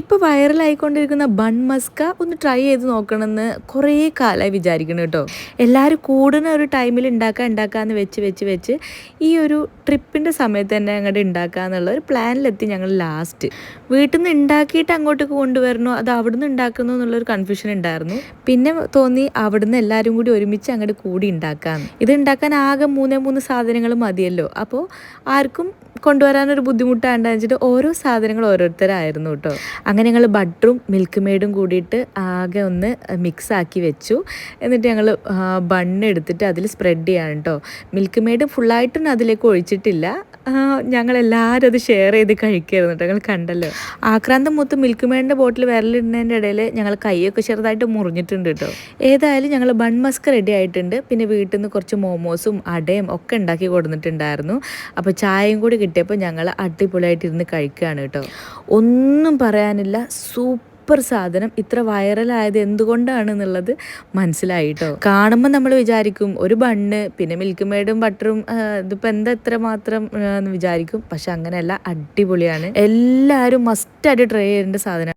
ഇപ്പോൾ വൈറലായിക്കൊണ്ടിരിക്കുന്ന bun Musca ഒന്ന് try ചെയ്ത് നോക്കണമെന്ന് കുറേ കാലമായി വിചാരിക്കണം കേട്ടോ. എല്ലാവരും കൂടുന്ന ഒരു ടൈമിൽ ഉണ്ടാക്കാമെന്ന് വെച്ച് ഈ ഒരു ട്രിപ്പിൻ്റെ സമയത്ത് തന്നെ അങ്ങോട്ട് ഉണ്ടാക്കുക എന്നുള്ള ഒരു പ്ലാനിലെത്തി ഞങ്ങൾ ലാസ്റ്റ്. വീട്ടിൽ നിന്ന് ഉണ്ടാക്കിയിട്ട് അങ്ങോട്ടേക്ക് കൊണ്ടുവരണോ അത് അവിടുന്ന് ഉണ്ടാക്കുന്നോ എന്നുള്ളൊരു കൺഫ്യൂഷൻ ഉണ്ടായിരുന്നു. പിന്നെ തോന്നി അവിടുന്ന് എല്ലാവരും കൂടി ഒരുമിച്ച് അങ്ങോട്ട് കൂടി ഉണ്ടാക്കാമെന്ന്. ഇത് ഉണ്ടാക്കാൻ ആകെ മൂന്ന് സാധനങ്ങൾ മതിയല്ലോ. അപ്പോൾ ആർക്കും കൊണ്ടുവരാനൊരു ബുദ്ധിമുട്ടാണ്ടെന്ന് വെച്ചിട്ട് ഓരോ സാധനങ്ങൾ ഓരോരുത്തരായിരുന്നു കേട്ടോ. അങ്ങനെ ഞങ്ങൾ ബട്ടറും മിൽക്ക് മെയ്ഡും കൂടിയിട്ട് ആകെ ഒന്ന് മിക്സ് ആക്കി വെച്ചു. എന്നിട്ട് ഞങ്ങൾ ബണ്ണ് എടുത്തിട്ട് അതിൽ സ്പ്രെഡ് ചെയ്യാണ് കേട്ടോ. മിൽക്ക് മെയ്ഡ് ഫുള്ളായിട്ടൊന്നും അതിലേക്ക് ഒഴിച്ചിട്ടില്ല. ഞങ്ങളെല്ലാവരും അത് ഷെയർ ചെയ്ത് കഴിക്കുമായിരുന്നു കേട്ടോ. ഞങ്ങൾ കണ്ടല്ലോ ആക്രാന്തം മൊത്തം മിൽക്ക് മെയ്ഡിൻ്റെ ബോട്ടിൽ വിരലിടുന്നതിൻ്റെ ഇടയിൽ ഞങ്ങൾ കൈയൊക്കെ ചെറുതായിട്ട് മുറിഞ്ഞിട്ടുണ്ട് കേട്ടോ. ഏതായാലും ഞങ്ങൾ ബൺ മസ്ക് റെഡി ആയിട്ടുണ്ട്. പിന്നെ വീട്ടിൽ നിന്ന് കുറച്ച് മോമോസും അടയും ഒക്കെ ഉണ്ടാക്കി കൊടുത്തിട്ടുണ്ടായിരുന്നു. അപ്പോൾ ചായയും കൂടി കിട്ടിയപ്പോൾ ഞങ്ങൾ അടിപൊളിയായിട്ടിരുന്ന് കഴിക്കുകയാണ് കേട്ടോ. ഒന്നും പറയാനില്ല, സൂപ്പർ സാധനം. ഇത്ര വൈറലായത് എന്തുകൊണ്ടാണെന്നുള്ളത് മനസ്സിലായി കേട്ടോ. കാണുമ്പോൾ നമ്മൾ വിചാരിക്കും ഒരു ബണ്ണ് പിന്നെ മിൽക്ക് മെയ്ഡും ബട്ടറും ഇതിപ്പോൾ എന്താ ഇത്ര മാത്രം എന്ന് വിചാരിക്കും. പക്ഷെ അങ്ങനെയല്ല, അടിപൊളിയാണ്. എല്ലാവരും മസ്റ്റായിട്ട് ട്രൈ ചെയ്യേണ്ട സാധനം.